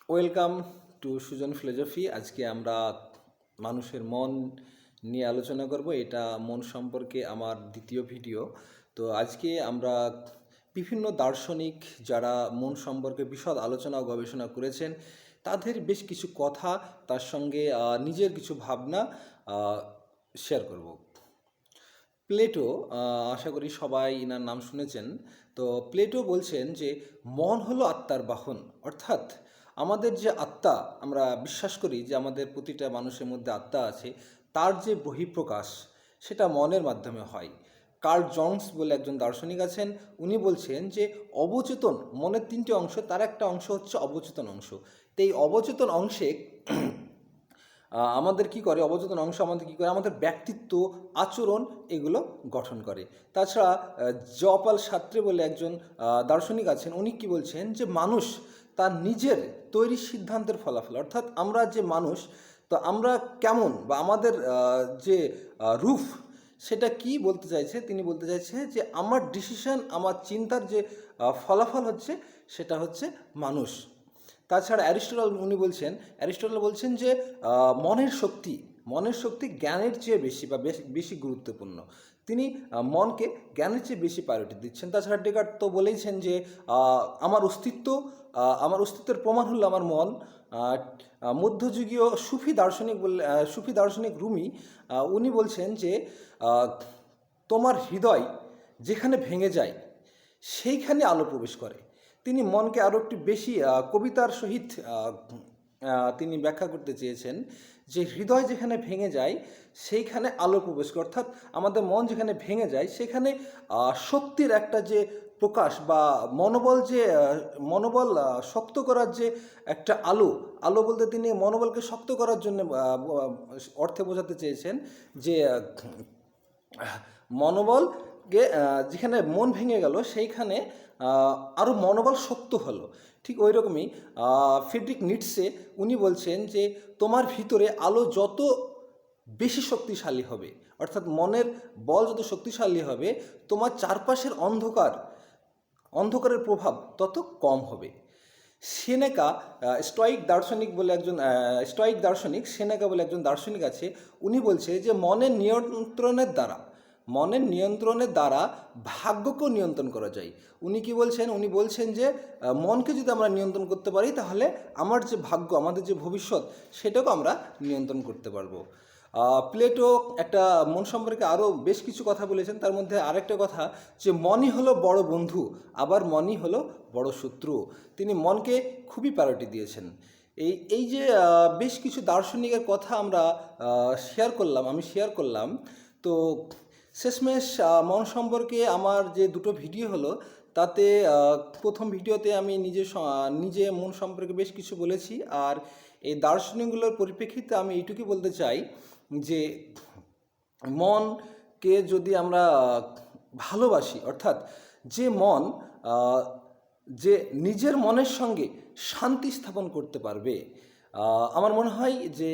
Welcome to Sujan philosophy. আজকে আমরা মানুষের মন নিয়ে আলোচনা করব। এটা মন সম্পর্কে আমার দ্বিতীয় ভিডিও। তো আজকে আমরা বিভিন্ন দার্শনিক যারা মন সম্পর্কে বিশদ আলোচনা ও গবেষণা করেছেন তাদের বেশ কিছু কথা, তার সঙ্গে নিজের কিছু ভাবনা শেয়ার করব। প্লেটো, আশা করি সবাই এনার নাম শুনেছেন। তো প্লেটো বলছেন যে মন হলো আত্মার বাহন, অর্থাৎ আমাদের যে আত্মা, আমরা বিশ্বাস করি যে আমাদের প্রতিটা মানুষের মধ্যে আত্মা আছে, তার যে বহিঃপ্রকাশ সেটা মনের মাধ্যমে হয়। কার্ল জংস বলে একজন দার্শনিক আছেন, উনি বলছেন যে অবচেতন মনের তিনটে অংশ, তার একটা অংশ হচ্ছে অবচেতন অংশ। তো এই অবচেতন অংশে আমাদের কি করে, অবচেতন অংশ আমাদের কি করে, আমাদের ব্যক্তিত্ব, আচরণ এগুলো গঠন করে। তাছাড়া জপাল সাত্রে বলে একজন দার্শনিক আছেন, উনি কি বলছেন যে মানুষ তার নিজের তৈরি সিদ্ধান্তের ফলাফল, অর্থাৎ আমরা যে মানুষ, তো আমরা কেমন বা আমাদের যে রূপ সেটা কি বলতে চাইছে, তিনি বলতে চাইছে যে আমার ডিসিশন, আমার চিন্তার যে ফলাফল হচ্ছে সেটা হচ্ছে মানুষ। তাছাড়া অ্যারিস্টটল বলছেন যে মনের শক্তি জ্ঞানের চেয়ে বেশি বা বেশি গুরুত্বপূর্ণ। তিনি মনকে জ্ঞানের চেয়ে বেশি প্রায়োরিটি দিচ্ছেন। তাছাড়া ডেকার্ট তো বলেইছেন যে আমার অস্তিত্বের প্রমাণ হলো আমার মন। মধ্যযুগীয় সুফি দার্শনিক রুমি, উনি বলছেন যে তোমার হৃদয় যেখানে ভেঙে যায় সেইখানে আলো প্রবেশ করে। তিনি মনকে আরও একটু বেশি কবিতার সহিত তিনি ব্যাখ্যা করতে চেয়েছেন যে হৃদয় যেখানে ভেঙে যায় সেইখানে আলো প্রবেশ করে, অর্থাৎ আমাদের মন যেখানে ভেঙে যায় সেখানে শক্তির একটা যে প্রকাশ বা মনোবল শক্ত করার যে একটা আলো বলতে তিনি মনোবলকে শক্ত করার জন্য অর্থে বোঝাতে চেয়েছেন যে মনোবলকে, যেখানে মন ভেঙে গেল সেইখানে আরও মনোবল শক্ত হলো। ঠিক ওই রকমই ফ্রেডরিক নিটসে, উনি বলছেন যে তোমার ভিতরে আলো যত বেশি শক্তিশালী হবে, অর্থাৎ মনের বল যত শক্তিশালী হবে, তোমার চারপাশের অন্ধকারের প্রভাব তত কম হবে। সেনেকা, সেনেকা বলে একজন দার্শনিক আছে, উনি বলছে যে মনের নিয়ন্ত্রণের দ্বারা ভাগ্যকেও নিয়ন্ত্রণ করা যায়। উনি কি বলছেন, উনি বলছেন যে মনকে যদি আমরা নিয়ন্ত্রণ করতে পারি তাহলে আমার যে ভাগ্য, আমাদের যে ভবিষ্যৎ, সেটাকেও আমরা নিয়ন্ত্রণ করতে পারবো। প্লেটো একটা মন সম্পর্কে আরও বেশ কিছু কথা বলেছেন, তার মধ্যে আরেকটা কথা যে মনই হলো বড় বন্ধু, আবার মনই হলো বড় শত্রু। তিনি মনকে খুবই প্রায়োরিটি দিয়েছেন। এই যে বেশ কিছু দার্শনিকের কথা আমি শেয়ার করলাম। তো শেষমেশ মন সম্পর্কে আমার যে দুটো ভিডিও হলো, তাতে প্রথম ভিডিওতে আমি নিজে মন সম্পর্কে বেশ কিছু বলেছি, আর এই দার্শনিকগুলোর পরিপ্রেক্ষিতে আমি এইটুকুই বলতে চাই যে মনকে যদি আমরা ভালোবাসি, অর্থাৎ যে মন যে নিজের মনের সঙ্গে শান্তি স্থাপন করতে পারবে, আমার মনে হয় যে